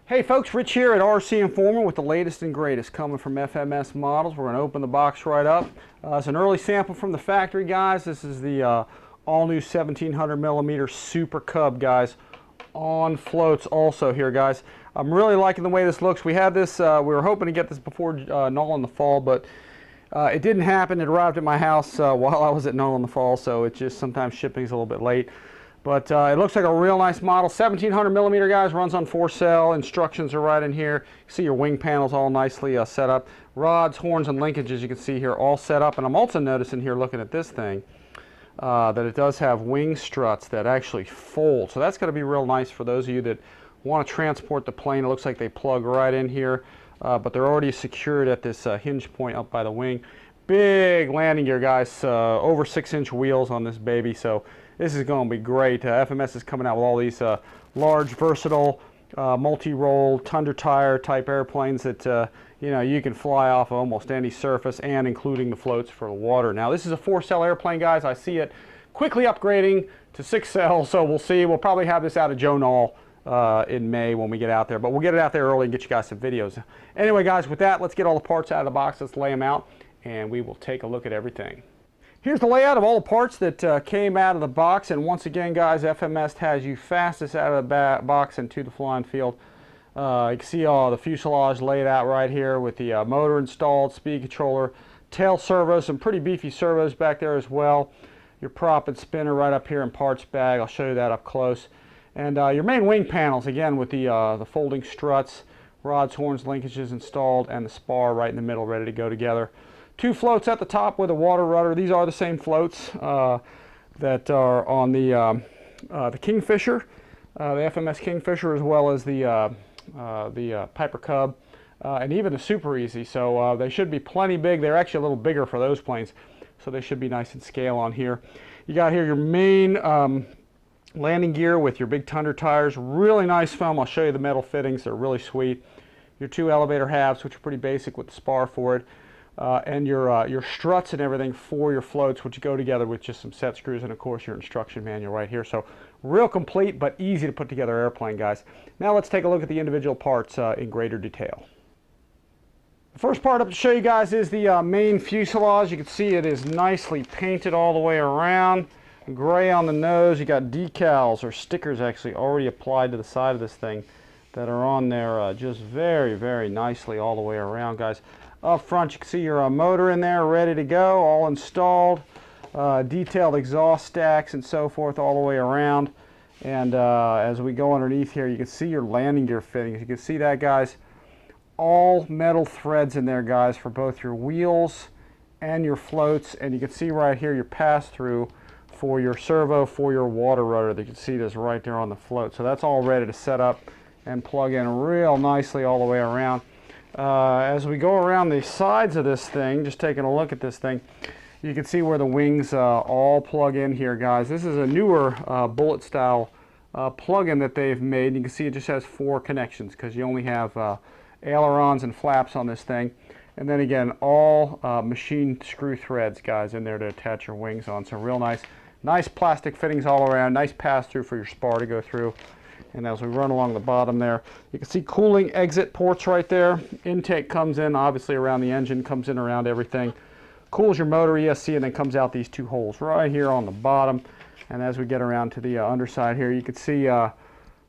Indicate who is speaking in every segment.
Speaker 1: Hey folks, Rich here at RCINFORMER with the latest and greatest coming from FMS models. We're going to open the box right up. It's an early sample from the factory, guys. This is the all-new 1700 millimeter Super Cub, guys, on floats also here, guys. I'm really liking the way this looks. We had this, we were hoping to get this before Null in the fall, but it didn't happen. It arrived at my house while I was at Null in the fall, so it's just sometimes shipping's a little bit late. But it looks like a real nice model. 1700 millimeter, guys, runs on 4-cell. Instructions are right in here. You see your wing panels all nicely set up. Rods, horns, and linkages you can see here all set up. And I'm also noticing here, looking at this thing, that it does have wing struts that actually fold. So that's going to be real nice for those of you that want to transport the plane. It looks like they plug right in here, but they're already secured at this hinge point up by the wing. Big landing gear, guys. Over 6-inch wheels on this baby. So this is going to be great. FMS is coming out with all these large, versatile, multi-role, Tundra tire type airplanes that you know, you can fly off of almost any surface, and including the floats for the water. Now this is a 4-cell airplane, guys. I see it quickly upgrading to 6-cell, so we'll see. We'll probably have this out of Joe Null in May when we get out there, but we'll get it out there early and get you guys some videos. Anyway, guys, with that, let's get all the parts out of the box. Let's lay them out, and we will take a look at everything. Here's the layout of all the parts that came out of the box, and once again, guys, FMS has you fastest out of the box into the flying field. You can see all the fuselage laid out right here with the motor installed, speed controller, tail servos, some pretty beefy servos back there as well. Your prop and spinner right up here in parts bag. I'll show you that up close. And your main wing panels, again, with the folding struts, rods, horns, linkages installed, and the spar right in the middle ready to go together. 2 floats at the top with a water rudder. These are the same floats that are on the Kingfisher, the FMS Kingfisher, as well as the Piper Cub, and even the Super Easy. So they should be plenty big. They're actually a little bigger for those planes, so they should be nice and scale on here. You got here your main landing gear with your big Tundra tires. Really nice foam. I'll show you the metal fittings. They're really sweet. Your 2 elevator halves, which are pretty basic with the spar for it. And your struts and everything for your floats, which go together with just some set screws, and of course your instruction manual right here. So real complete but easy to put together airplane, guys. Now let's take a look at the individual parts in greater detail. The first part up to show you guys is the main fuselage. You can see it is nicely painted all the way around. Gray on the nose. You got decals or stickers actually already applied to the side of this thing that are on there just very, very nicely all the way around, guys. Up front, you can see your motor in there ready to go, all installed. Detailed exhaust stacks and so forth all the way around. And as we go underneath here, you can see your landing gear fittings. You can see that, guys. All metal threads in there, guys, for both your wheels and your floats. And you can see right here your pass-through for your servo, for your water rudder. You can see this right there on the float. So that's all ready to set up and plug in real nicely all the way around. As we go around the sides of this thing, just taking a look at this thing, you can see where the wings all plug in here, guys. This is a newer bullet style plug-in that they've made. You can see it just has 4 connections because you only have ailerons and flaps on this thing. And then again, all machine screw threads, guys, in there to attach your wings on. So real nice plastic fittings all around, nice pass-through for your spar to go through. And as we run along the bottom there, you can see cooling exit ports right there. Intake comes in, obviously, around the engine, comes in around everything. Cools your motor ESC, and then comes out these 2 holes right here on the bottom. And as we get around to the underside here, you can see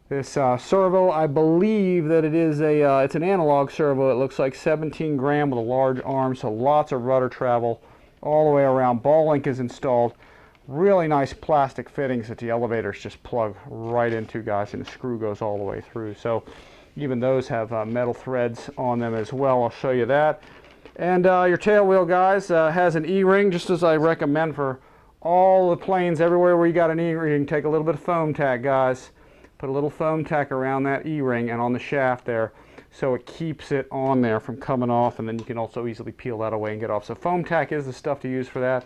Speaker 1: this servo. I believe that it is it's an analog servo. It looks like 17 gram with a large arm, so lots of rudder travel all the way around. Ball link is installed. Really nice plastic fittings that the elevators just plug right into, guys, and the screw goes all the way through. So even those have metal threads on them as well. I'll show you that. And your tail wheel, guys, has an E-ring, just as I recommend for all the planes. Everywhere where you got an E-ring, take a little bit of foam tack, guys. Put a little foam tack around that E-ring and on the shaft there, so it keeps it on there from coming off, and then you can also easily peel that away and get off. So foam tack is the stuff to use for that.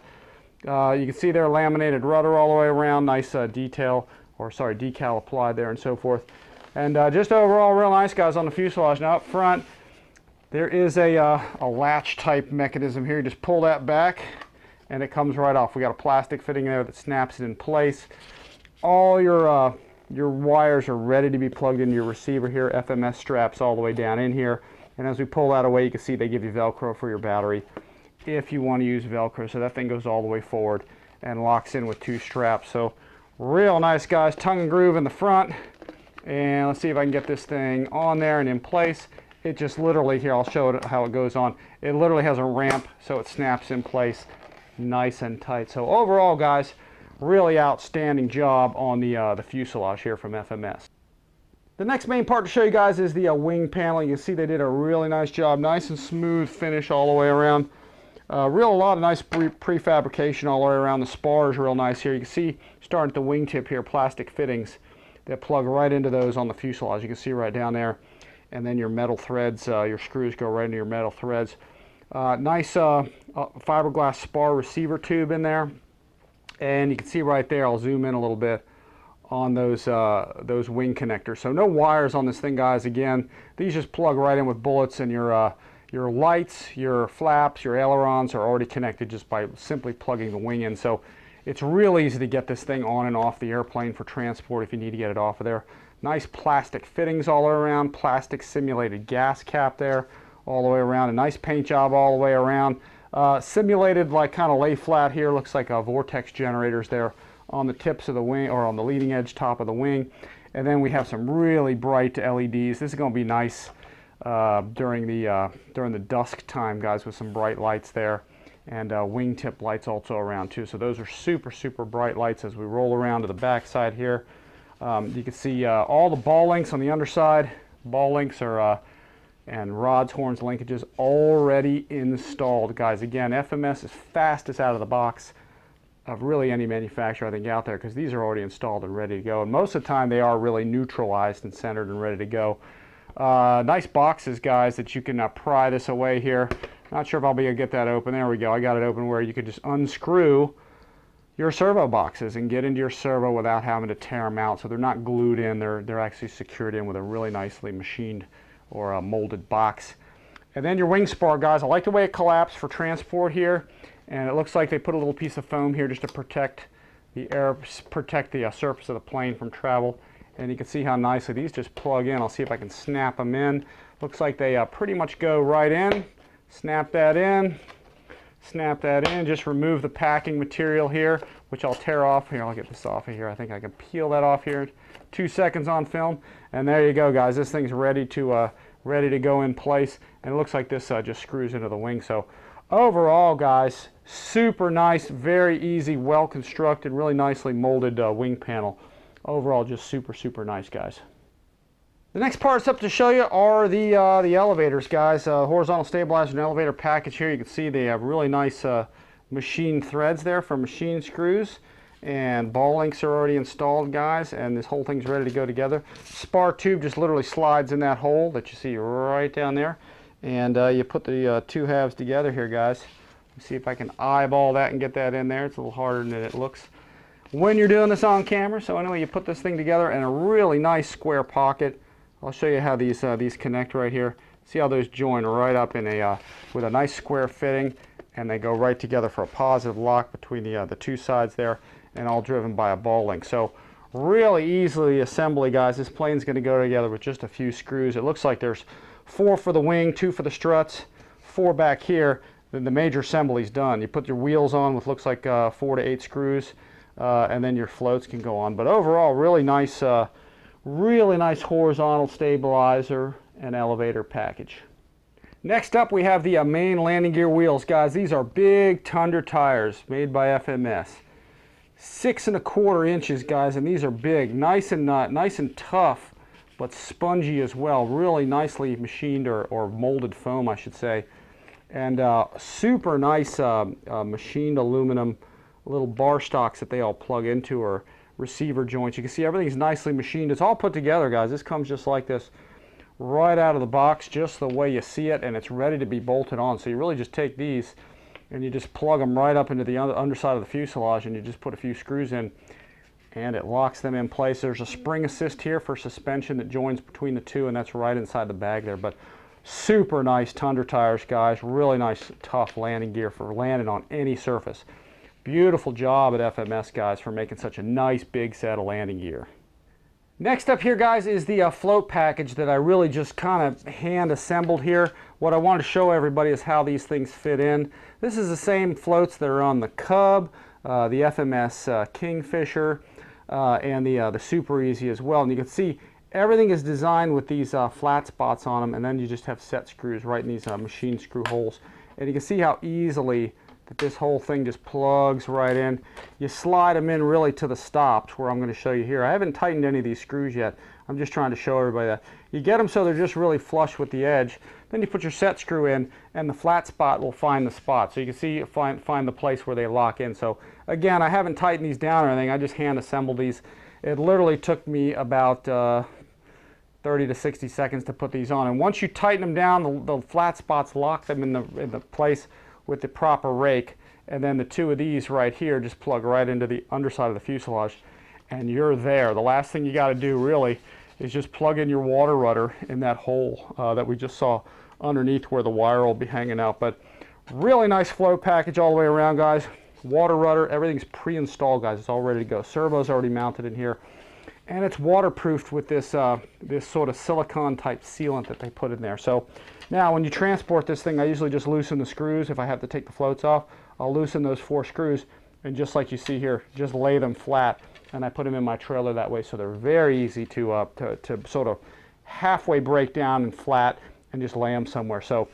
Speaker 1: You can see there laminated rudder all the way around, nice decal applied there and so forth. And just overall real nice, guys, on the fuselage. Now up front, there is a latch type mechanism here. You just pull that back and it comes right off. We got a plastic fitting there that snaps it in place. All your your wires are ready to be plugged into your receiver here. FMS straps all the way down in here. And as we pull that away, you can see they give you Velcro for your battery if you want to use Velcro. So that thing goes all the way forward and locks in with 2 straps. So real nice, guys. Tongue and groove in the front. And let's see if I can get this thing on there and in place. It just literally, here, I'll show it how it goes on. It literally has a ramp, so it snaps in place nice and tight. So overall, guys, really outstanding job on the fuselage here from FMS. The next main part to show you guys is the wing panel. You can see they did a really nice job, nice and smooth finish all the way around. A lot of nice prefabrication all the way around. The spar is real nice here. You can see, starting at the wingtip here, plastic fittings that plug right into those on the fuselage. You can see right down there. And then your metal threads, your screws go right into your metal threads. Nice fiberglass spar receiver tube in there. And you can see right there, I'll zoom in a little bit on those wing connectors. So no wires on this thing, guys. Again, these just plug right in with bullets, and your lights, your flaps, your ailerons are already connected just by simply plugging the wing in. So it's real easy to get this thing on and off the airplane for transport if you need to get it off of there. Nice plastic fittings all around, plastic simulated gas cap there all the way around, a nice paint job all the way around. Simulated like kind of lay flat here, looks like vortex generators there on the tips of the wing, or on the leading edge top of the wing. And then we have some really bright LEDs. This is going to be nice during the dusk time, guys, with some bright lights there. And wingtip lights also around too. So those are super, super bright lights as we roll around to the back side here. You can see all the ball links on the underside. Ball links are and rods, horns, linkages already installed, guys. Again, FMS is fastest out of the box of really any manufacturer I think out there, because these are already installed and ready to go. And most of the time they are really neutralized and centered and ready to go. Nice boxes, guys, that you can pry this away here. Not sure if I'll be able to get that open. There we go. I got it open where you could just unscrew your servo boxes and get into your servo without having to tear them out. So they're not glued in, they're actually secured in with a really nicely machined or a molded box. And then your wing spar, guys, I like the way it collapsed for transport here, and it looks like they put a little piece of foam here just to protect the surface of the plane from travel. And you can see how nicely these just plug in. I'll see if I can snap them in. Looks like they pretty much go right in. Snap that in. Snap that in, just remove the packing material here, which I'll tear off. Here, I'll get this off of here. I think I can peel that off here. 2 seconds on film, and there you go, guys. This thing's ready to go in place, and it looks like this just screws into the wing. So overall, guys, super nice, very easy, well constructed, really nicely molded wing panel. Overall, just super, super nice, guys. The next parts up to show you are the elevators, guys. Horizontal stabilizer and elevator package here. You can see they have really nice machine threads there for machine screws, and ball links are already installed, guys, and this whole thing's ready to go together. Spar tube just literally slides in that hole that you see right down there, and you put the 2 halves together here, guys. Let's see if I can eyeball that and get that in there. It's a little harder than it looks when you're doing this on camera. So anyway, you put this thing together in a really nice square pocket. I'll show you how these connect right here. See how those join right up in with a nice square fitting, and they go right together for a positive lock between the 2 sides there, and all driven by a ball link. So really easily assembly, guys. This plane's going to go together with just a few screws. It looks like there's 4 for the wing, 2 for the struts, 4 back here. Then the major assembly's done. You put your wheels on with looks like 4 to 8 screws, and then your floats can go on. But overall, really nice horizontal stabilizer and elevator package. Next up, we have the main landing gear wheels, guys. These are big Tundra tires made by FMS. 6 1/4 inches, guys, and these are big, nice and tough, but spongy as well. Really nicely machined or molded foam, I should say, and super nice machined aluminum little bar stocks that they all plug into, or receiver joints. You can see everything's nicely machined. It's all put together, guys. This comes just like this, right out of the box, just the way you see it, and it's ready to be bolted on. So you really just take these and you just plug them right up into the underside of the fuselage, and you just put a few screws in, and it locks them in place. There's a spring assist here for suspension that joins between the 2, and that's right inside the bag there. But super nice Tundra tires, guys. Really nice, tough landing gear for landing on any surface. Beautiful job at FMS, guys, for making such a nice big set of landing gear. Next up here, guys, is the float package that I really just kind of hand assembled here. What I want to show everybody is how these things fit in. This is the same floats that are on the CUB, the FMS Kingfisher, and the Super Easy as well. And you can see everything is designed with these flat spots on them, and then you just have set screws right in these machine screw holes. And you can see how easily that this whole thing just plugs right in. You slide them in really to the stops, where I'm going to show you here. I haven't tightened any of these screws yet. I'm just trying to show everybody that. You get them so they're just really flush with the edge. Then you put your set screw in, and the flat spot will find the spot. So you can see, find the place where they lock in. So again, I haven't tightened these down or anything. I just hand assembled these. It literally took me about 30 to 60 seconds to put these on. And once you tighten them down, the flat spots lock them in the place with the proper rake, and then the two of these right here just plug right into the underside of the fuselage, and you're there. The last thing you got to do really is just plug in your water rudder in that hole that we just saw underneath where the wire will be hanging out. But really nice float package all the way around, guys. Water rudder, everything's pre-installed, guys. It's all ready to go. Servo's already mounted in here, and it's waterproofed with this this sort of silicone type sealant that they put in there. So now when you transport this thing, I usually just loosen the screws. If I have to take the floats off, I'll loosen those 4 screws, and just like you see here, just lay them flat, and I put them in my trailer that way, so they're very easy to sort of halfway break down and flat and just lay them somewhere. So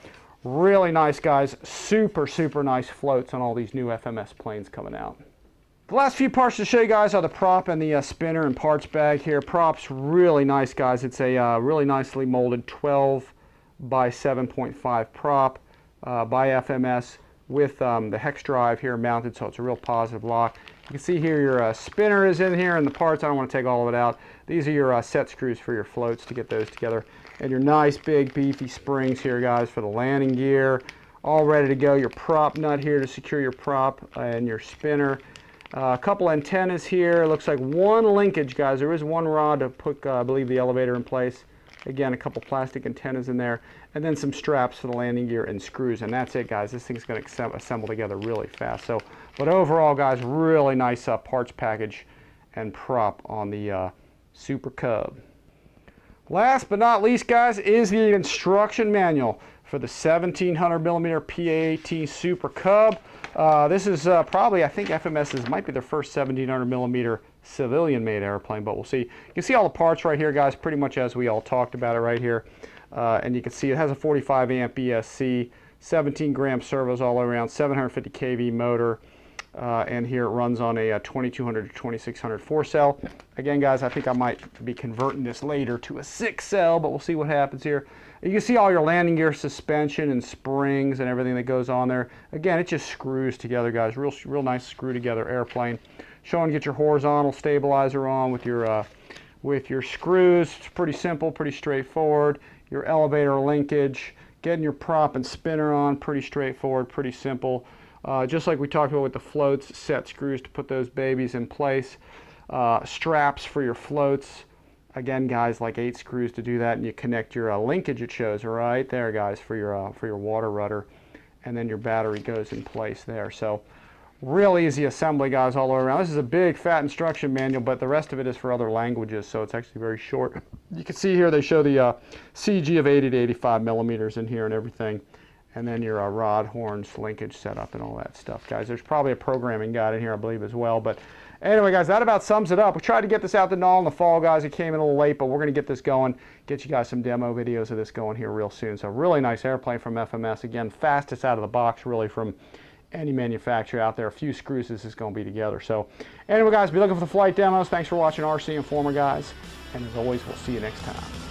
Speaker 1: really nice, guys. Super, super nice floats on all these new FMS planes coming out. The last few parts to show you guys are the prop and the spinner and parts bag here. Prop's really nice, guys. It's a really nicely molded 12 by 7.5 prop by FMS with the hex drive here mounted, so it's a real positive lock. You can see here your spinner is in here, and the parts, I don't want to take all of it out. These are your set screws for your floats to get those together. And your nice big beefy springs here, guys, for the landing gear. All ready to go. Your prop nut here to secure your prop and your spinner. A couple antennas here. Looks like one linkage, guys. There is one rod to put, I believe, the elevator in place. Again, a couple plastic antennas in there, and then some straps for the landing gear and screws, and that's it, guys. This thing's going to assemble together really fast. So, but overall, guys, really nice parts package and prop on the Super CUB. Last but not least, guys, is the instruction manual for the 1700 millimeter PA-18 Super CUB. This is probably, I think FMS's might be their first 1700 millimeter civilian made airplane, but we'll see. You can see all the parts right here, guys, pretty much as we all talked about it right here. And you can see it has a 45 amp ESC, 17 gram servos all around, 750 kV motor, and here it runs on a 2200 to 2600 4-cell. Again, guys, I think I might be converting this later to a 6-cell, but we'll see what happens here. You can see all your landing gear suspension and springs and everything that goes on there. Again, it just screws together, guys. Real nice screw together airplane. Showing, get your horizontal stabilizer on with your screws. It's pretty simple, pretty straightforward. Your elevator linkage, getting your prop and spinner on, pretty straightforward, pretty simple. Just like we talked about with the floats, set screws to put those babies in place. Straps for your floats. Again, guys, like 8 screws to do that, and you connect your linkage, it shows right there, guys, for your water rudder, and then your battery goes in place there. So real easy assembly, guys, all the way around. This is a big fat instruction manual, but the rest of it is for other languages, so it's actually very short. You can see here they show the CG of 80 to 85 millimeters in here and everything, and then your rod, horns, linkage setup, and all that stuff, guys. There's probably a programming guide in here, I believe, as well. But anyway, guys, that about sums it up. We tried to get this out to Null in the fall, guys. It came in a little late, but we're going to get this going, get you guys some demo videos of this going here real soon. So really nice airplane from FMS. Again, fastest out of the box, really, from any manufacturer out there. A few screws this is going to be together. So anyway, guys, be looking for the flight demos. Thanks for watching RC Informer, guys. And as always, we'll see you next time.